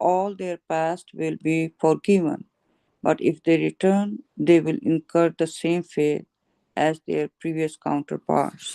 all their past will be forgiven, but if they return they will incur the same fate as their previous counterparts।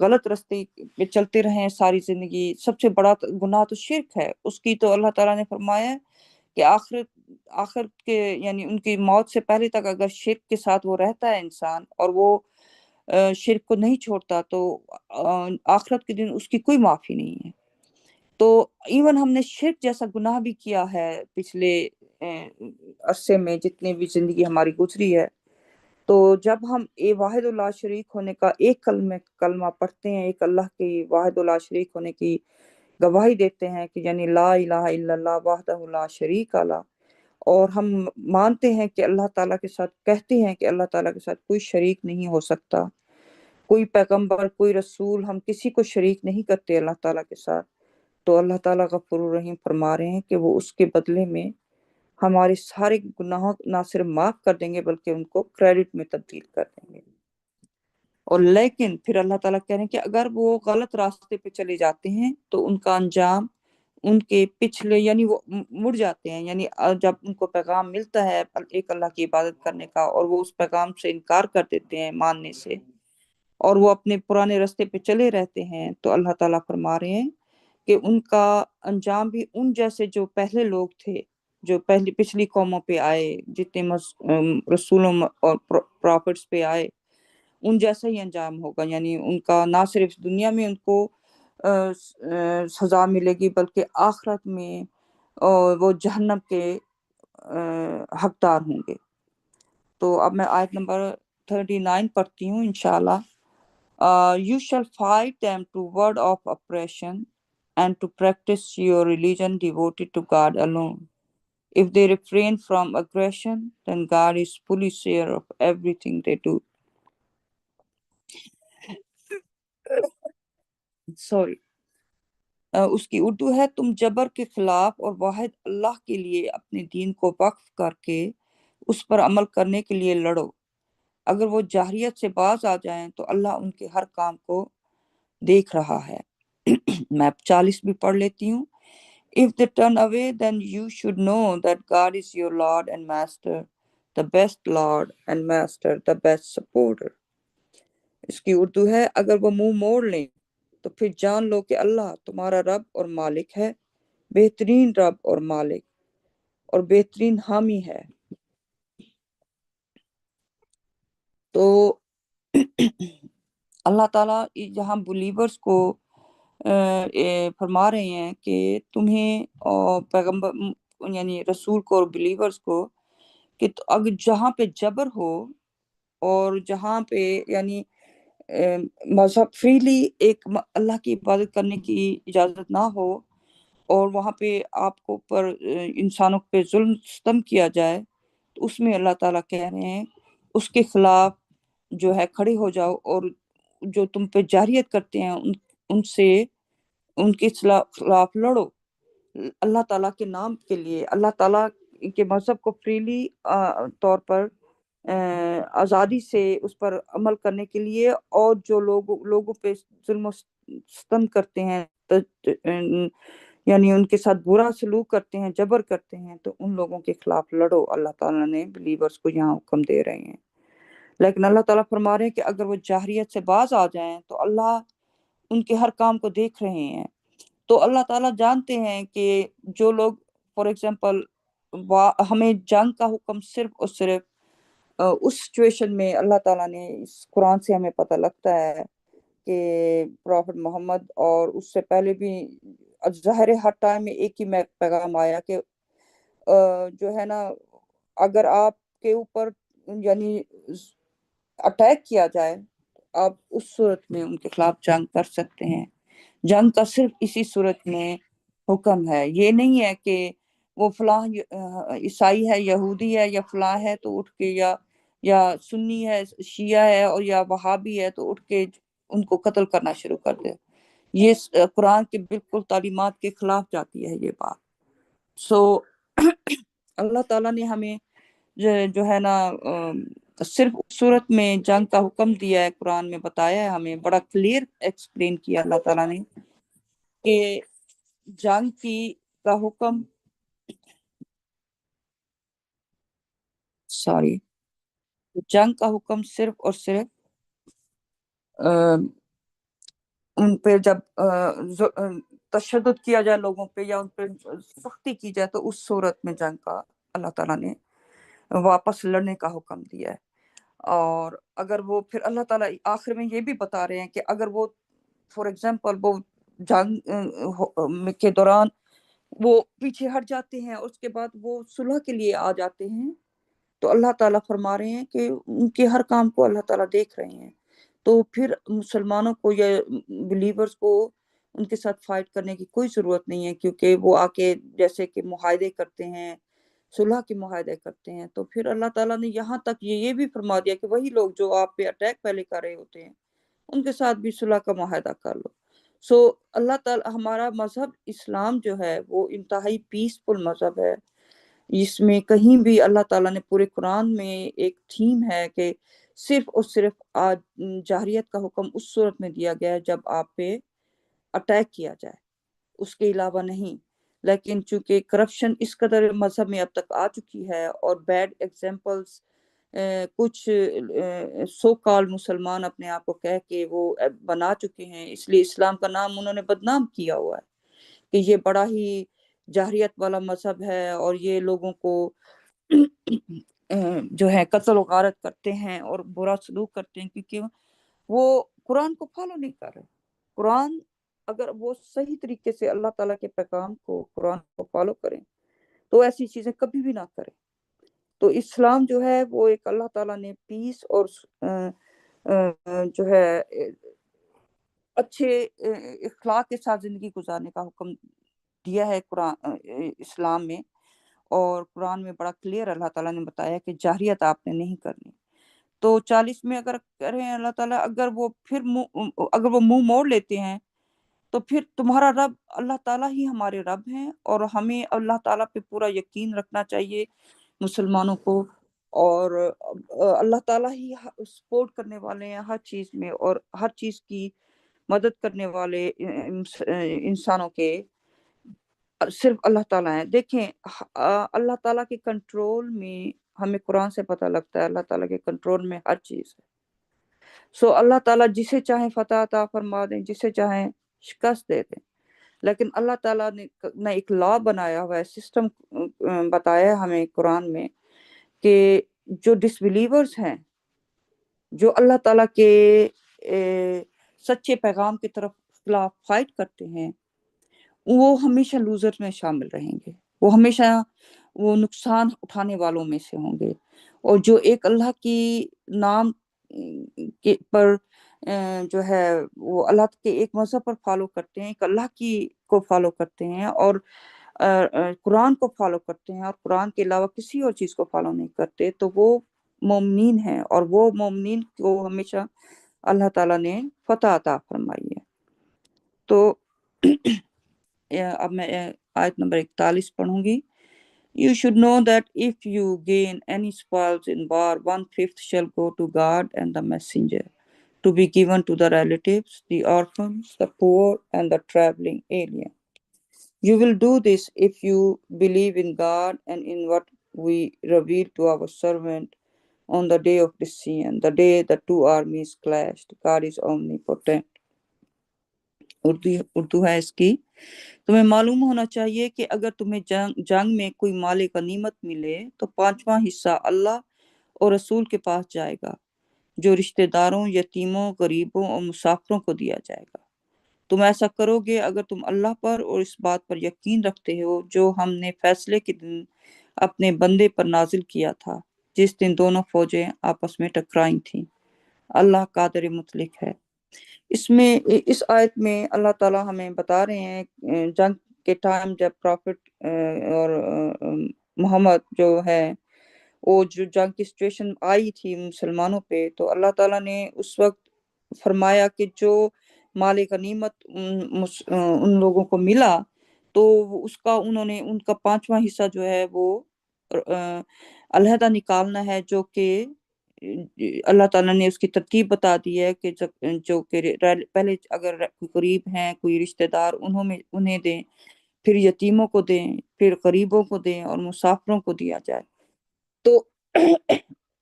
غلط راستے پہ چلتے رہے ہیں ساری زندگی، سب سے بڑا گناہ تو شرک ہے۔ اس کی تو اللہ تعالیٰ نے فرمایا ہے کہ آخرت کے یعنی ان کی موت سے پہلے تک اگر شرک کے ساتھ وہ رہتا ہے انسان، اور وہ شرک کو نہیں چھوڑتا، تو آخرت کے دن اس کی کوئی معافی نہیں ہے۔ تو ایون ہم نے شرک جیسا گناہ بھی کیا ہے پچھلے عرصے میں، جتنی بھی زندگی ہماری گزری ہے، تو جب ہم اے واحد اللہ شریک ہونے کا ایک کلمہ پڑھتے ہیں، ایک اللہ کی واحد اللہ شریک ہونے کی گواہی دیتے ہیں کہ یعنی لا الہ الا اللہ وحدہ لا شریک لا، اور ہم مانتے ہیں کہ اللہ تعالیٰ کے ساتھ، کہتے ہیں کہ اللہ تعالیٰ کے ساتھ کوئی شریک نہیں ہو سکتا، کوئی پیغمبر، کوئی رسول، ہم کسی کو شریک نہیں کرتے اللہ تعالیٰ کے ساتھ، تو اللہ تعالیٰ غفور الرحیم فرما رہے ہیں کہ وہ اس کے بدلے میں ہمارے سارے گناہوں نہ صرف معاف کر دیں گے بلکہ ان کو کریڈٹ میں تبدیل کر دیں گے۔ اور لیکن پھر اللہ تعالیٰ کہہ رہے ہیں کہ اگر وہ غلط راستے پہ چلے جاتے ہیں تو ان کا انجام ان کے پچھلے یعنی وہ مڑ جاتے ہیں، یعنی جب ان کو پیغام ملتا ہے ایک اللہ کی عبادت کرنے کا اور وہ اس پیغام سے انکار کر دیتے ہیں ماننے سے، اور وہ اپنے پرانے راستے پہ چلے رہتے ہیں، تو اللہ تعالیٰ فرما رہے ہیں کہ ان کا انجام بھی ان جیسے جو پہلے لوگ تھے، جو پچھلی قوموں پہ آئے، جتنے رسولوں اور پرافٹس پہ آئے، ان جیسا ہی انجام ہوگا۔ یعنی ان کا نہ صرف دنیا میں ان کو سزا ملے گی بلکہ آخرت میں وہ جہنم کے حقدار ہوں گے۔ تو اب میں آیت نمبر 39 پڑھتی ہوں انشاءاللہ۔ You shall fight them to ward off oppression and to practice your religion devoted to God alone. If they refrain from aggression, then God is fully aware of everything they do. Sorry. اس کی اردو ہے، تم جبر کے خلاف اور واحد اللہ کے لیے اپنے دین کو وقف کر کے اس پر عمل کرنے کے لیے لڑو۔ اگر وہ جاہریت سے باز آ جائیں تو اللہ ان کے ہر کام کو دیکھ رہا ہے۔ میں 40 بھی پڑھ لیتی ہوں۔ If they turn away, then you should know that God is your Lord and Master, the best Lord and Master, the best supporter. اس کی اردو ہے، اگر وہ منہ موڑ لیں تو پھر جان لو کہ اللہ تمہارا رب اور مالک ہے، بہترین رب اور مالک اور بہترین حامی ہے۔ تو اللہ تعالیٰ یہاں بلیورز کو فرما رہے ہیں کہ تمہیں اور پیغمبر یعنی رسول کو اور بلیورز کو کہ اگر جہاں پہ جبر ہو اور جہاں پہ یعنی مذہب فریلی ایک اللہ کی عبادت کرنے کی اجازت نہ ہو اور وہاں پہ آپ کو پر انسانوں پہ ظلم ستم کیا جائے، تو اس میں اللہ تعالیٰ کہہ رہے ہیں اس کے خلاف جو ہے کھڑے ہو جاؤ، اور جو تم پہ جاریت کرتے ہیں ان سے ان کے خلاف لڑو اللہ تعالیٰ کے نام کے لیے، اللہ تعالیٰ کے مذہب کو فریلی طور پر آزادی سے اس پر عمل کرنے کے لیے، اور جو لوگوں پہ ظلم و ستم کرتے ہیں یعنی ان کے ساتھ برا سلوک کرتے ہیں، جبر کرتے ہیں، تو ان لوگوں کے خلاف لڑو، اللہ تعالیٰ نے بلیورز کو یہاں حکم دے رہے ہیں۔ لیکن اللہ تعالیٰ فرما رہے ہیں کہ اگر وہ جاہریت سے باز آ جائیں تو اللہ ان کے ہر کام کو دیکھ رہے ہیں۔ تو اللہ تعالیٰ جانتے ہیں کہ جو لوگ فار ایگزامپل ہمیں جنگ کا حکم صرف اور صرف اس سچویشن میں اللہ تعالیٰ نے اس قرآن سے ہمیں پتہ لگتا ہے کہ پروفٹ محمد اور اس سے پہلے بھی ظاہر ہر ٹائم میں ایک ہی پیغام آیا کہ جو ہے نا اگر آپ کے اوپر یعنی اٹیک کیا جائے، آپ اس صورت میں ان کے خلاف جنگ کر سکتے ہیں۔ جنگ کا صرف اسی صورت میں حکم ہے، یہ نہیں ہے کہ وہ فلاں عیسائی ہے، یہودی ہے یا فلاں ہے تو اٹھ کے یا سنی ہے، شیعہ ہے اور یا وہابی ہے تو اٹھ کے ان کو قتل کرنا شروع کر دے۔ یہ قرآن کے بالکل تعلیمات کے خلاف جاتی ہے یہ بات۔ سو اللہ تعالیٰ نے ہمیں جو ہے نا صرف اس صورت میں جنگ کا حکم دیا ہے، قرآن میں بتایا ہے، ہمیں بڑا کلیئر ایکسپلین کیا اللہ تعالیٰ نے کہ جنگ کا حکم جنگ کا حکم صرف اور صرف ان پہ جب تشدد کیا جائے لوگوں پہ یا ان پہ سختی کی جائے تو اس صورت میں جنگ کا اللہ تعالیٰ نے واپس لڑنے کا حکم دیا ہے. اور اگر وہ پھر اللہ تعالیٰ آخر میں یہ بھی بتا رہے ہیں کہ اگر وہ فار ایگزامپل وہ جنگ کے دوران وہ پیچھے ہٹ جاتے ہیں، اس کے بعد وہ صلح کے لیے آ جاتے ہیں، تو اللہ تعالیٰ فرما رہے ہیں کہ ان کے ہر کام کو اللہ تعالیٰ دیکھ رہے ہیں. تو پھر مسلمانوں کو یا بلیورز کو ان کے ساتھ فائٹ کرنے کی کوئی ضرورت نہیں ہے، کیونکہ وہ آ کے جیسے کہ معاہدے کرتے ہیں، صلح کے معاہدے کرتے ہیں. تو پھر اللہ تعالیٰ نے یہاں تک یہ بھی فرما دیا کہ وہی لوگ جو آپ پہ اٹیک پہلے کر رہے ہوتے ہیں ان کے ساتھ بھی صلح کا معاہدہ کر لو. سو اللہ تعالیٰ ہمارا مذہب اسلام جو ہے وہ انتہائی پیسفل مذہب ہے. اس میں کہیں بھی اللہ تعالیٰ نے پورے قرآن میں ایک تھیم ہے کہ صرف اور صرف جاہریت کا حکم اس صورت میں دیا گیا ہے جب آپ پہ اٹیک کیا جائے، اس کے علاوہ نہیں. لیکن چونکہ کرپشن اس قدر مذہب میں اب تک آ چکی ہے اور بیڈ ایگزامپلس کچھ سو کال مسلمان اپنے آپ کو کہہ کے وہ بنا چکے ہیں، اس لیے اسلام کا نام انہوں نے بدنام کیا ہوا ہے کہ یہ بڑا ہی جاہریت والا مذہب ہے اور یہ لوگوں کو جو ہے قتل و غارت کرتے ہیں اور برا سلوک کرتے ہیں، کیونکہ وہ قرآن کو فالو نہیں کر رہے. قرآن اگر وہ صحیح طریقے سے اللہ تعالیٰ کے پیغام کو قرآن کو فالو کریں تو ایسی چیزیں کبھی بھی نہ کریں. تو اسلام جو ہے وہ ایک اللہ تعالیٰ نے پیس اور جو ہے اچھے اخلاق کے ساتھ زندگی گزارنے کا حکم دیا ہے قرآن اسلام میں. اور قرآن میں بڑا کلیئر اللہ تعالیٰ نے بتایا کہ جاہریت آپ نے نہیں کرنی. تو 40 میں اگر کریں اللہ تعالیٰ اگر وہ منہ موڑ لیتے ہیں تو پھر تمہارا رب اللہ تعالیٰ ہی ہمارے رب ہیں، اور ہمیں اللہ تعالیٰ پہ پورا یقین رکھنا چاہیے مسلمانوں کو. اور اللہ تعالیٰ ہی سپورٹ کرنے والے ہیں ہر چیز میں، اور ہر چیز کی مدد کرنے والے انسانوں کے صرف اللہ تعالیٰ ہیں. دیکھیں اللہ تعالیٰ کے کنٹرول میں ہمیں قرآن سے پتہ لگتا ہے اللہ تعالیٰ کے کنٹرول میں ہر چیز ہے. سو اللہ تعالیٰ جسے چاہیں فتح عطا فرما دیں، جسے چاہیں شکست دے دیں. لیکن اللہ تعالیٰ نے ایک لا بنایا ہوا ہے، سسٹم بتایا ہے ہمیں قرآن میں کہ جو ڈس بلیورز ہیں، جو اللہ تعالیٰ کے سچے پیغام کی طرف خلاف فائٹ کرتے ہیں، وہ ہمیشہ لوزر میں شامل رہیں گے، وہ ہمیشہ وہ نقصان اٹھانے والوں میں سے ہوں گے. اور جو ایک اللہ کی نام کے پر جو ہے وہ اللہ کے ایک مذہب پر فالو کرتے ہیں، ایک اللہ کی کو فالو کرتے ہیں اور قرآن کو فالو کرتے ہیں اور قرآن کے علاوہ کسی اور چیز کو فالو نہیں کرتے، تو وہ مومنین ہیں، اور وہ مومنین کو ہمیشہ اللہ تعالیٰ نے فتح عطا فرمائی ہے. تو اب میں آیت نمبر 41 پڑھوں گی. You should know that if you gain any spoils in war, 1/5 shall go to God and the messenger, to be given to the relatives, the orphans, the poor, and the traveling alien. You will do this if you believe in God and in what we revealed to our servant on the day of decision, the day the two armies clashed. God is omnipotent. Urdu ہے اس کی. تمہیں معلوم ہونا چاہیے کہ اگر تمہیں جنگ میں کوئی مال غنیمت ملے تو 5واں حصہ اللہ اور رسول کے پاس جائے گا، جو رشتہ داروں، یتیموں، غریبوں اور مسافروں کو دیا جائے گا. تم ایسا کرو گے اگر تم اللہ پر اور اس بات پر یقین رکھتے ہو جو ہم نے فیصلے کے دن اپنے بندے پر نازل کیا تھا، جس دن دونوں فوجیں آپس میں ٹکرائی تھیں. اللہ قادر مطلق ہے. اس آیت میں اللہ تعالیٰ ہمیں بتا رہے ہیں جنگ کے ٹائم جب پروفٹ اور محمد جو ہے وہ جو جنگ کی سچویشن آئی تھی مسلمانوں پہ، تو اللہ تعالیٰ نے اس وقت فرمایا کہ جو مال غنیمت ان لوگوں کو ملا تو اس کا انہوں نے ان کا 5واں حصہ جو ہے وہ علیحدہ نکالنا ہے، جو کہ اللہ تعالیٰ نے اس کی ترتیب بتا دی ہے کہ جو کہ پہلے اگر قریب ہیں کوئی رشتہ دار انہیں دیں، پھر یتیموں کو دیں، پھر غریبوں کو دیں اور مسافروں کو دیا جائے. تو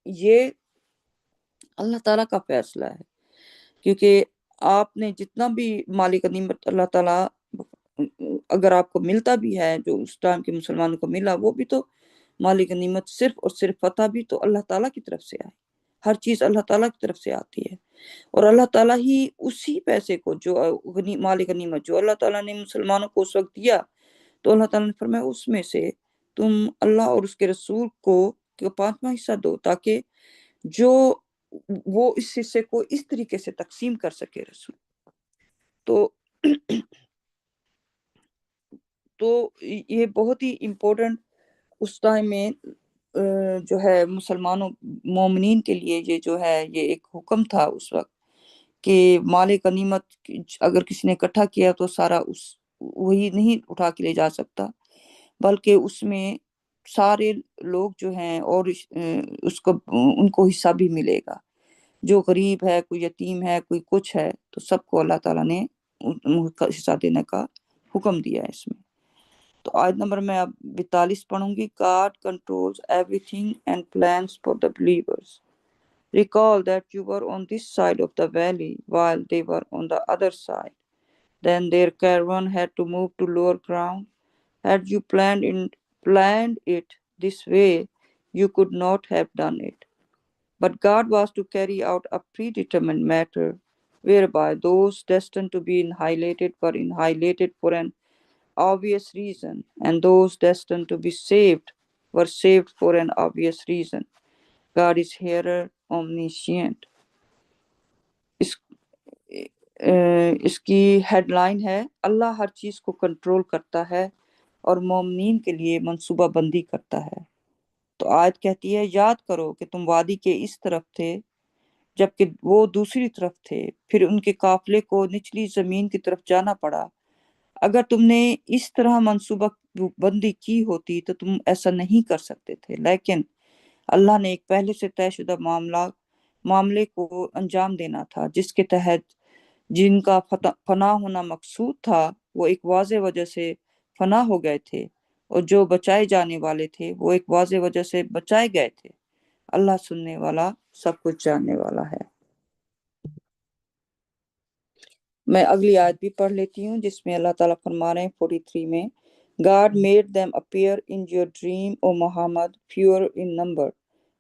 یہ اللہ تعالیٰ کا فیصلہ ہے، کیونکہ آپ نے جتنا بھی مالی غنیمت اللہ تعالیٰ اگر آپ کو ملتا بھی ہے جو اس ٹائم کے مسلمانوں کو ملا، وہ بھی تو مالی غنیمت صرف اور صرف فتح بھی تو اللہ تعالیٰ کی طرف سے آئی، ہر چیز اللہ تعالیٰ کی طرف سے آتی ہے، اور اللہ تعالیٰ ہی اسی پیسے کو جو مالی غنیمت جو اللہ تعالیٰ نے مسلمانوں کو اس وقت دیا، تو اللہ تعالیٰ نے فرمایا اس میں سے تم اللہ اور اس کے رسول کو 5واں حصہ دو، تاکہ جو وہ اس حصے کو اس طریقے سے تقسیم کر سکے رسول۔ تو تو یہ بہت ہی امپورٹنٹ اس ٹائم میں جو ہے مسلمانوں مومنین کے لیے یہ جو ہے یہ ایک حکم تھا اس وقت کہ مال غنیمت اگر کسی نے اکٹھا کیا تو سارا وہی نہیں اٹھا کے لے جا سکتا، بلکہ اس میں سارے لوگ جو ہیں اور اس کو ان کو حصہ بھی ملے گا، جو غریب ہے، کوئی یتیم ہے، کوئی کچھ ہے، تو سب کو اللہ تعالیٰ نے حصہ دینے کا حکم دیا ہے اس میں۔ تو آیت نمبر میں اب 42 پڑھوں گی۔ God controls everything and plans for the believers. Recall that you were on this side of the valley while they were on the other side. Then their caravan had to move to lower ground. Had you planned it this way, you could not have done it. But God was to carry out a predetermined matter, whereby those destined to be annihilated were annihilated for an obvious reason, and those destined to be saved were saved for an obvious reason. God is hearer, omniscient. اس کی head line ہے اللہ ہر چیز کو control کرتا ہے اور مومنین کے لیے منصوبہ بندی کرتا ہے۔ تو آیت کہتی ہے یاد کرو کہ تم وادی کے اس طرف تھے جبکہ وہ دوسری طرف تھے، پھر ان کے قافلے کو نچلی زمین کی طرف جانا پڑا۔ اگر تم نے اس طرح منصوبہ بندی کی ہوتی تو تم ایسا نہیں کر سکتے تھے، لیکن اللہ نے ایک پہلے سے طے شدہ معاملے کو انجام دینا تھا، جس کے تحت جن کا فنا ہونا مقصود تھا وہ ایک واضح وجہ سے فنا ہو گئے تھے، اور جو بچائے جانے والے تھے وہ ایک واضح وجہ سے بچائے گئے تھے۔ اللہ سننے والا سب کچھ جاننے والا ہے۔ میں اگلی آیت بھی پڑھ لیتی ہوں جس میں اللہ تعالیٰ فرما رہے ہیں 43 میں God made them appear in your dream, O Muhammad, fewer in number.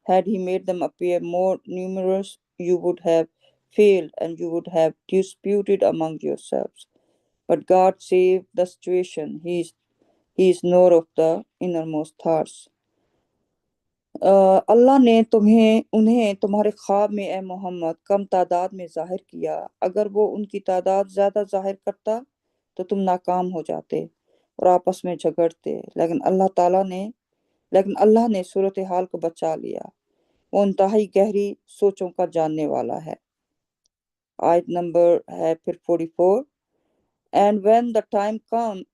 Had he made them appear more numerous, you would have failed and you would have disputed among yourselves. But God saved the situation. He is knower of the innermost thoughts. اللہ نے انہیں تمہارے خواب میں اے محمد کم تعداد میں ظاہر کیا، اگر وہ ان کی تعداد زیادہ ظاہر کرتا تو تم ناکام ہو جاتے اور آپس میں جھگڑتے، لیکن اللہ نے صورتحال کو بچا لیا، وہ انتہائی گہری سوچوں کا جاننے والا ہے۔ آیت نمبر ہے پھر 44۔ And when the time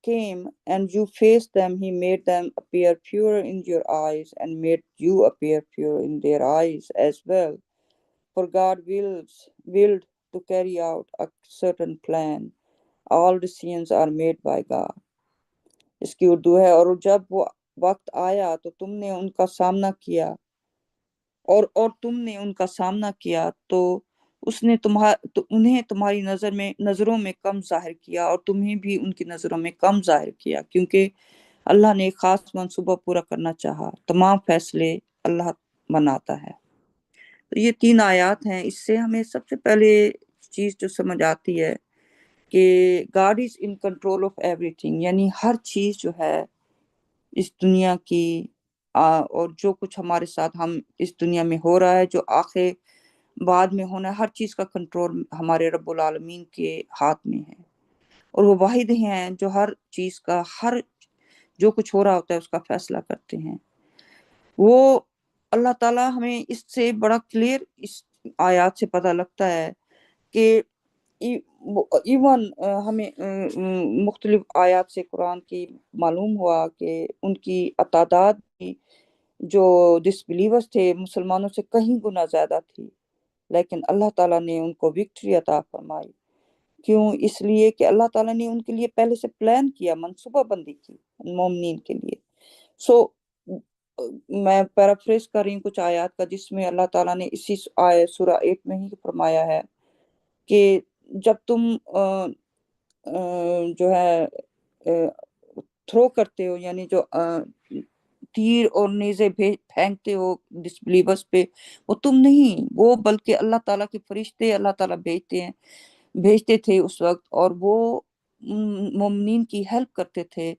came and you faced them, he made them appear pure in your eyes and made you appear pure in their eyes as well. For God willed to carry out a certain plan. All decisions are made by God. اس کی اردو ہے اور جب وہ وقت آیا تو تم نے ان کا سامنا کیا اور تم نے ان کا سامنا کیا تو اس نے انہیں تمہاری نظروں میں کم ظاہر کیا اور تمہیں بھی ان کی نظروں میں کم ظاہر کیا، کیونکہ اللہ نے ایک خاص منصوبہ پورا کرنا چاہا۔ تمام فیصلے اللہ بناتا ہے۔ تو یہ 3 آیات ہیں، اس سے ہمیں سب سے پہلے چیز جو سمجھ آتی ہے کہ God is in control of everything، یعنی ہر چیز جو ہے اس دنیا کی اور جو کچھ ہمارے ساتھ ہم اس دنیا میں ہو رہا ہے، جو آخر بعد میں ہونا ہے، ہر چیز کا کنٹرول ہمارے رب العالمین کے ہاتھ میں ہے، اور وہ واحد ہیں جو ہر چیز کا جو کچھ ہو رہا ہوتا ہے اس کا فیصلہ کرتے ہیں۔ وہ اللہ تعالیٰ ہمیں اس سے بڑا کلیئر اس آیات سے پتہ لگتا ہے کہ ایون ہمیں مختلف آیات سے قرآن کی معلوم ہوا کہ ان کی تعداد کی جو ڈسبلیورز تھے مسلمانوں سے کہیں گنا زیادہ تھی، لیکن اللہ تعالیٰ نے ان کو وکٹری عطا فرمائی۔ کیوں؟ اس لیے کہ اللہ تعالیٰ نے ان کے لیے پہلے سے پلان کیا، منصوبہ بندی کی مومنین کے لیے۔ میں پیرافریز کر رہی ہوں کچھ آیات کا جس میں اللہ تعالیٰ نے اسی سورہ 8 میں ہی فرمایا ہے کہ جب تم جو ہے تھرو کرتے ہو، یعنی جو تیر اور نیزے پھینکتے ہو ڈسبلیورس پہ، وہ تم نہیں، وہ بلکہ اللہ تعالیٰ کے فرشتے اللہ تعالیٰ بھیجتے تھے اس وقت، اور وہ مومنین کی ہیلپ کرتے تھے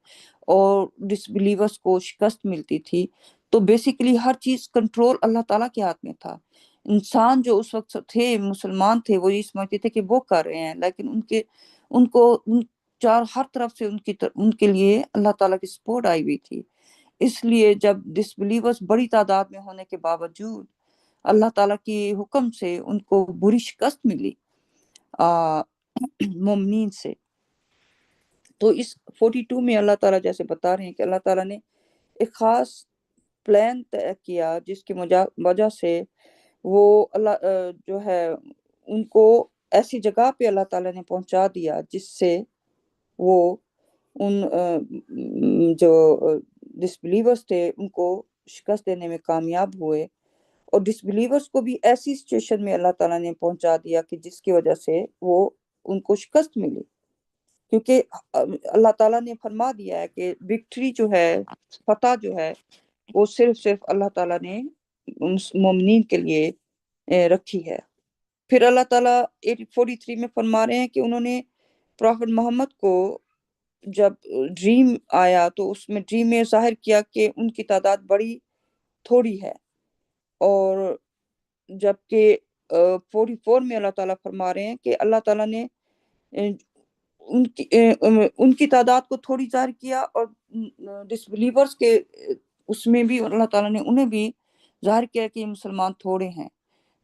اور ڈسبلیورس کو شکست ملتی تھی۔ تو بیسیکلی ہر چیز کنٹرول اللہ تعالیٰ کے ہاتھ میں تھا۔ انسان جو اس وقت تھے، مسلمان تھے، وہ یہ سمجھتے تھے کہ وہ کر رہے ہیں، لیکن ان کو ہر طرف سے ان کے لیے اللہ تعالیٰ کی سپورٹ آئی ہوئی تھی۔ اس لیے جب ڈسبلیورس بڑی تعداد میں ہونے کے باوجود اللہ تعالیٰ کی حکم سے ان کو بری شکست ملی مومنین سے۔ تو اس 42 میں اللہ تعالیٰ جیسے بتا رہے ہیں کہ اللہ تعالیٰ نے ایک خاص پلان طے کیا، جس کی وجہ سے وہ اللہ جو ہے ان کو ایسی جگہ پہ اللہ تعالیٰ نے پہنچا دیا جس سے وہ ان جو ڈسبلیورس تھے ان کو شکست دینے میں کامیاب ہوئے، اور ڈسبلیورس کو بھی ایسی سچویشن میں اللہ تعالیٰ نے پہنچا دیا کہ جس کی وجہ سے وہ ان کو شکست ملی، کیونکہ اللہ تعالیٰ نے فرما دیا ہے کہ وکٹری جو ہے، فتح جو ہے، وہ صرف اللہ تعالیٰ نے مومنین کے لیے رکھی ہے۔ پھر اللہ تعالیٰ 43 میں فرما رہے ہیں کہ انہوں نے پروفٹ محمد کو جب ڈریم آیا تو اس میں ڈریم میں ظاہر کیا کہ ان کی تعداد بڑی تھوڑی ہے، اور جبکہ 44 میں اللہ تعالیٰ فرما رہے ہیں کہ اللہ تعالیٰ نے ان کی تعداد کو تھوڑی ظاہر کیا، اور ڈسبلیورس کے اس میں بھی اللہ تعالیٰ نے انہیں بھی ظاہر کیا کہ مسلمان تھوڑے ہیں،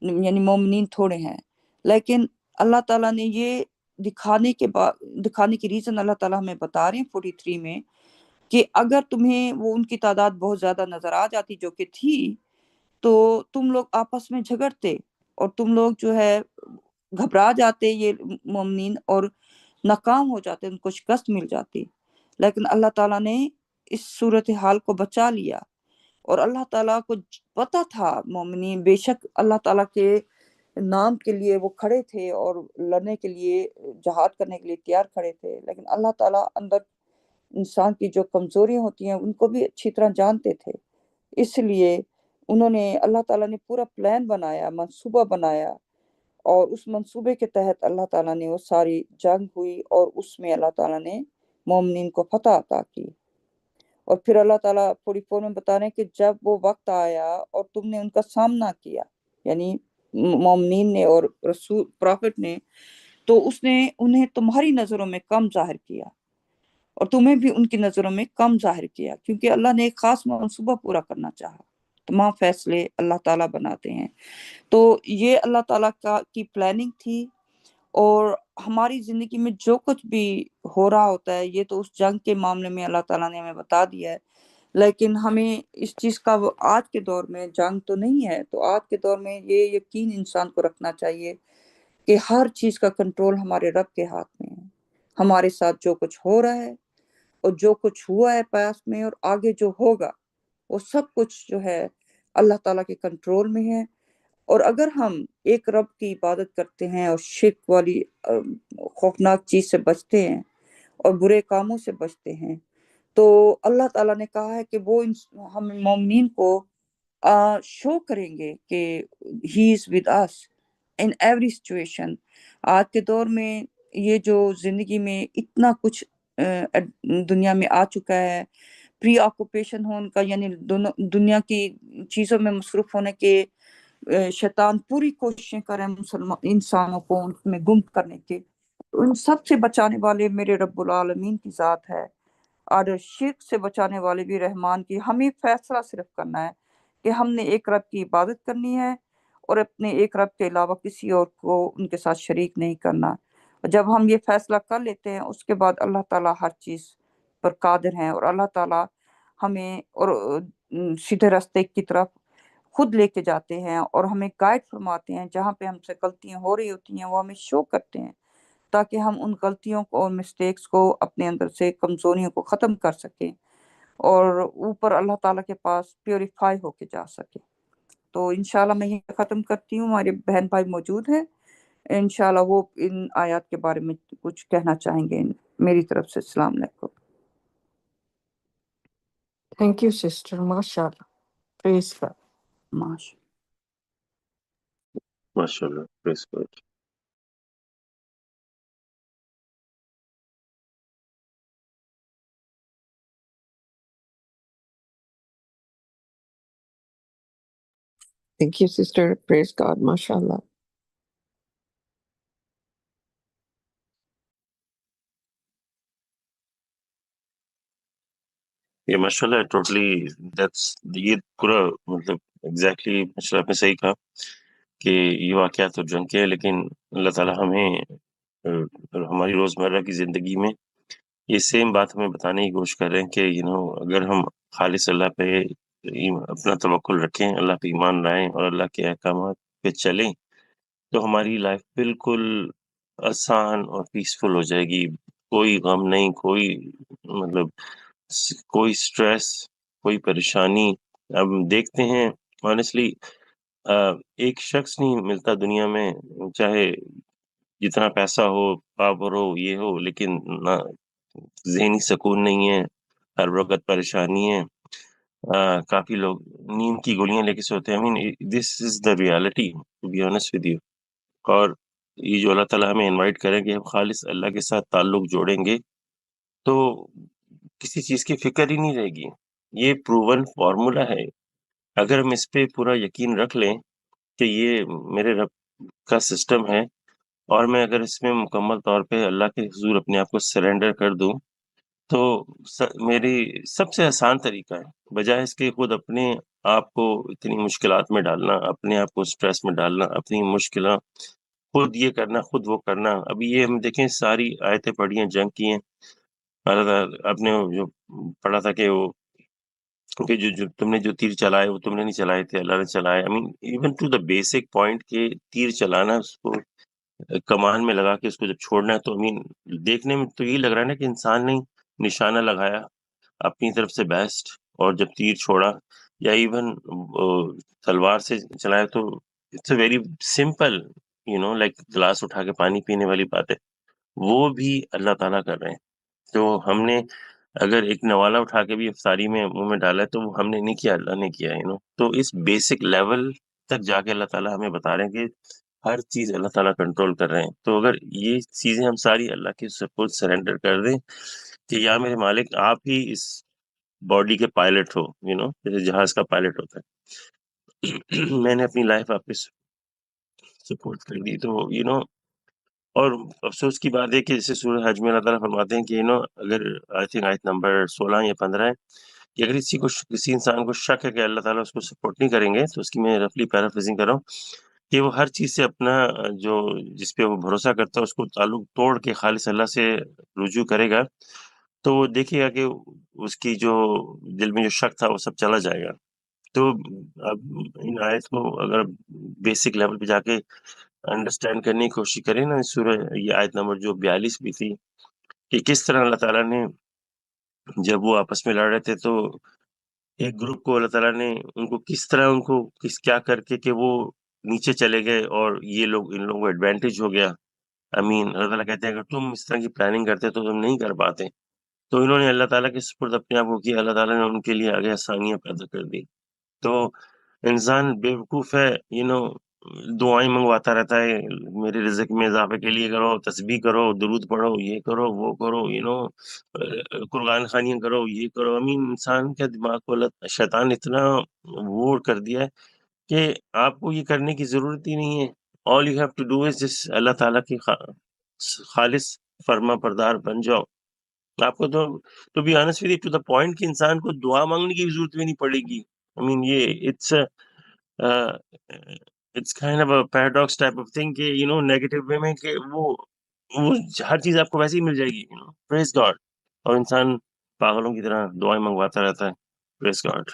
یعنی مومنین تھوڑے ہیں۔ لیکن اللہ تعالیٰ نے یہ دکھانے کی ریزن اللہ تعالیٰ ہمیں بتا رہے ہیں 43 میں، کہ اگر تمہیں وہ ان کی تعداد بہت زیادہ نظر آ جاتی جو کہ تھی، تو تم لوگ آپس میں جھگڑتے اور تم لوگ جو ہے گھبرا جاتے یہ مومنین، اور ناکام ہو جاتے، ان کو شکست مل جاتی۔ لیکن اللہ تعالیٰ نے اس صورتحال کو بچا لیا، اور اللہ تعالیٰ کو پتا تھا مومنین بے شک اللہ تعالیٰ کے نام کے لیے وہ کھڑے تھے اور لڑنے کے لیے، جہاد کرنے کے لیے تیار کھڑے تھے، لیکن اللہ تعالیٰ اندر انسان کی جو کمزوریاں ہوتی ہیں ان کو بھی اچھی طرح جانتے تھے۔ اس لیے اللہ تعالیٰ نے پورا پلان بنایا، منصوبہ بنایا، اور اس منصوبے کے تحت اللہ تعالیٰ نے وہ ساری جنگ ہوئی، اور اس میں اللہ تعالیٰ نے مومنین کو فتح عطا کی۔ اور پھر اللہ تعالیٰ 44 میں بتا رہے ہیں کہ جب وہ وقت آیا اور تم نے ان کا سامنا کیا، یعنی مومنین نے اور رسول پروفٹ نے، تو اس نے انہیں تمہاری نظروں میں کم ظاہر کیا، اور تمہیں بھی ان کی نظروں میں کم ظاہر کیا، کیونکہ اللہ نے ایک خاص منصوبہ پورا کرنا چاہا۔ تمام فیصلے اللہ تعالیٰ بناتے ہیں۔ تو یہ اللہ تعالیٰ کی پلاننگ تھی، اور ہماری زندگی میں جو کچھ بھی ہو رہا ہوتا ہے یہ تو اس جنگ کے معاملے میں اللہ تعالیٰ نے ہمیں بتا دیا ہے، لیکن ہمیں اس چیز کا آج کے دور میں جنگ تو نہیں ہے، تو آج کے دور میں یہ یقین انسان کو رکھنا چاہیے کہ ہر چیز کا کنٹرول ہمارے رب کے ہاتھ میں ہے۔ ہمارے ساتھ جو کچھ ہو رہا ہے اور جو کچھ ہوا ہے پاس میں اور آگے جو ہوگا، وہ سب کچھ جو ہے اللہ تعالیٰ کے کنٹرول میں ہے۔ اور اگر ہم ایک رب کی عبادت کرتے ہیں اور شرک والی خوفناک چیز سے بچتے ہیں اور برے کاموں سے بچتے ہیں، تو اللہ تعالیٰ نے کہا ہے کہ وہ ہم مومنین کو شو کریں گے کہ he is with us in every situation. آج کے دور میں یہ جو زندگی میں اتنا کچھ دنیا میں آ چکا ہے، پری آکوپیشن ہو ان کا، یعنی دنیا کی چیزوں میں مصروف ہونے کے شیطان پوری کوششیں کریں انسانوں کو ان میں گم کرنے کے۔ ان سب سے بچانے والے میرے رب العالمین کی ذات ہے، اور شرک سے بچانے والے بھی رحمان کی۔ ہمیں فیصلہ صرف کرنا ہے کہ ہم نے ایک رب کی عبادت کرنی ہے، اور اپنے ایک رب کے علاوہ کسی اور کو ان کے ساتھ شریک نہیں کرنا۔ جب ہم یہ فیصلہ کر لیتے ہیں، اس کے بعد اللہ تعالیٰ ہر چیز پر قادر ہیں، اور اللہ تعالیٰ ہمیں اور سیدھے راستے کی طرف خود لے کے جاتے ہیں، اور ہمیں گائیڈ فرماتے ہیں۔ جہاں پہ ہم سے غلطیاں ہو رہی ہوتی ہیں وہ ہمیں شو کرتے ہیں، تاکہ ہم ان غلطیوں کو اور مسٹیکس کو، اپنے اندر سے کمزوریوں کو ختم کر سکیں، اور اوپر اللہ تعالیٰ کے پاس پیوریفائی ہو کے جا سکیں۔ تو انشاءاللہ میں یہ ختم کرتی ہوں۔ ہمارے بہن بھائی موجود ہیں انشاءاللہ وہ ان آیات کے بارے میں کچھ کہنا چاہیں گے میری طرف سے. السلام علیکم. Thank you, sister. MashaAllah. Praise God. ماشاء MashaAllah. Praise God. Thank you, sister. Praise God. MashaAllah. یہ ماشاءاللہ ٹوٹلی یہ پورا مطلب ایگزیکٹلی ماشاءاللہ آپ نے صحیح کہا کہ یہ واقعات تو جنگ کے ہے، لیکن اللہ تعالیٰ ہمیں ہماری روزمرہ کی زندگی میں یہ سیم بات ہمیں بتانے کی کوشش کر رہے ہیں کہ اگر ہم خالص اللہ پہ اپنا توکل رکھیں، اللہ پہ ایمان لائیں اور اللہ کے احکامات پہ چلیں تو ہماری لائف بالکل آسان اور پیسفل ہو جائے گی. کوئی غم نہیں، کوئی مطلب کوئی سٹریس، کوئی پریشانی. اب دیکھتے ہیں آنیسٹلی ایک شخص نہیں ملتا دنیا میں، چاہے جتنا پیسہ ہو، پاور ہو، یہ ہو، لیکن نہ ذہنی سکون نہیں ہے، ہر وقت پریشانی ہے. کافی لوگ نیند کی گولیاں لے کے سوتے ہیں. This is the reality to be honest with you. اور یہ جو اللہ تعالیٰ ہمیں انوائٹ کریں کہ ہم خالص اللہ کے ساتھ تعلق جوڑیں گے تو کسی چیز کی فکر ہی نہیں رہے گی. یہ پروون فارمولا ہے. اگر ہم اس پہ پورا یقین رکھ لیں کہ یہ میرے رب کا سسٹم ہے اور میں اگر اس میں مکمل طور پہ اللہ کے حضور اپنے آپ کو سرنڈر کر دوں تو میری سب سے آسان طریقہ ہے، بجائے اس کے خود اپنے آپ کو اتنی مشکلات میں ڈالنا، اپنے آپ کو سٹریس میں ڈالنا، اپنی مشکلات خود یہ کرنا، خود وہ کرنا. ابھی یہ ہم دیکھیں ساری آیتیں پڑھی ہیں جنگ کی ہیں. آپ نے جو پڑھا تھا کہ وہ کہ جو تم نے جو تیر چلائے وہ تم نے نہیں چلائے تھے، اللہ نے چلائے. Even to the basic point کہ تیر چلانا، اس کو کمان میں لگا کے اس کو جب چھوڑنا ہے تو دیکھنے میں تو یہی لگ رہا ہے نا کہ انسان نے نشانہ لگایا اپنی طرف سے بیسٹ، اور جب تیر چھوڑا یا ایون تلوار سے چلایا تو it's a very simple like glass اٹھا کے پانی پینے والی بات ہے. وہ بھی اللہ تعالیٰ کر رہے ہیں. تو ہم نے اگر ایک نوالا اٹھا کے بھی افطاری میں منہ میں ڈالا ہے تو وہ ہم نے نہیں کیا، اللہ نے کیا. تو اس بیسک لیول تک جا کے اللہ تعالیٰ ہمیں بتا رہے ہیں کہ ہر چیز اللہ تعالیٰ کنٹرول کر رہے ہیں. تو اگر یہ چیزیں ہم ساری اللہ کے سپورٹ سرنڈر کر دیں کہ یا میرے مالک آپ ہی اس باڈی کے پائلٹ ہو، جیسے جہاز کا پائلٹ ہوتا ہے، میں نے اپنی لائف آپ پہ سپورٹ کر دی. تو اور افسوس کی بات ہے کہ جیسے سورہ حج میں اللہ تعالیٰ فرماتے ہیں کہ اگر آئی تھنک آیت نمبر 16 یا 15 ہے کہ اگر کسی انسان کو شک ہے کہ اللہ تعالیٰ اس کو سپورٹ نہیں کریں گے، تو اس کی میں رفلی پیرافریزنگ کر رہا ہوں کہ وہ ہر چیز سے اپنا جس پہ وہ بھروسہ کرتا ہے اس کو تعلق توڑ کے خالص اللہ سے رجوع کرے گا تو وہ دیکھے گا کہ اس کی جو دل میں جو شک تھا وہ سب چلا جائے گا. تو اب ان آیت کو اگر بیسک لیول پہ جا کے انڈرسٹینڈ کرنے کی کوشش کریں نا، سورہ یہ آیت نمبر جو 42 بھی تھی کہ کس طرح اللہ تعالیٰ نے جب وہ آپس میں لڑ رہے تھے تو ایک گروپ کو اللہ تعالیٰ نے ان کو کس طرح کیا کر کے کہ وہ نیچے چلے گئے اور یہ لوگ ان لوگوں کو ایڈوانٹیج ہو گیا. اللہ تعالیٰ کہتے ہیں اگر تم اس طرح کی پلاننگ کرتے تو تم نہیں کر پاتے. تو انہوں نے اللہ تعالیٰ کے سپرد اپنے آپ کو کیا، اللہ تعالیٰ نے ان کے لیے آگے آسانیاں پیدا کر دی. تو انسان بیوقوف ہے، دعائیں منگواتا رہتا ہے میرے رزق میں اضافے کے لیے، کرو تسبیح کرو، درود پڑھو، یہ کرو وہ کرو، قرآن خوانیاں کرو، یہ کرو. انسان کے دماغ کو شیطان اتنا وہ کر دیا ہے کہ آپ کو یہ کرنے کی ضرورت ہی نہیں ہے. All you have to do is جس اللہ تعالیٰ کی خالص فرما بردار بن جاؤ. آپ کو تو بھی honest with to the point کہ انسان کو دعا مانگنے کی ضرورت بھی نہیں پڑے گی. یہ it's kind of a paradox type of thing کہ نیگیٹو وے میں کہ وہ ہر چیز آپ کو ویسے ہی مل جائے گی. پریز گاڈ. اور انسان پاگلوں کی طرح دعائیں منگواتا رہتا ہے. پریز گاڈ.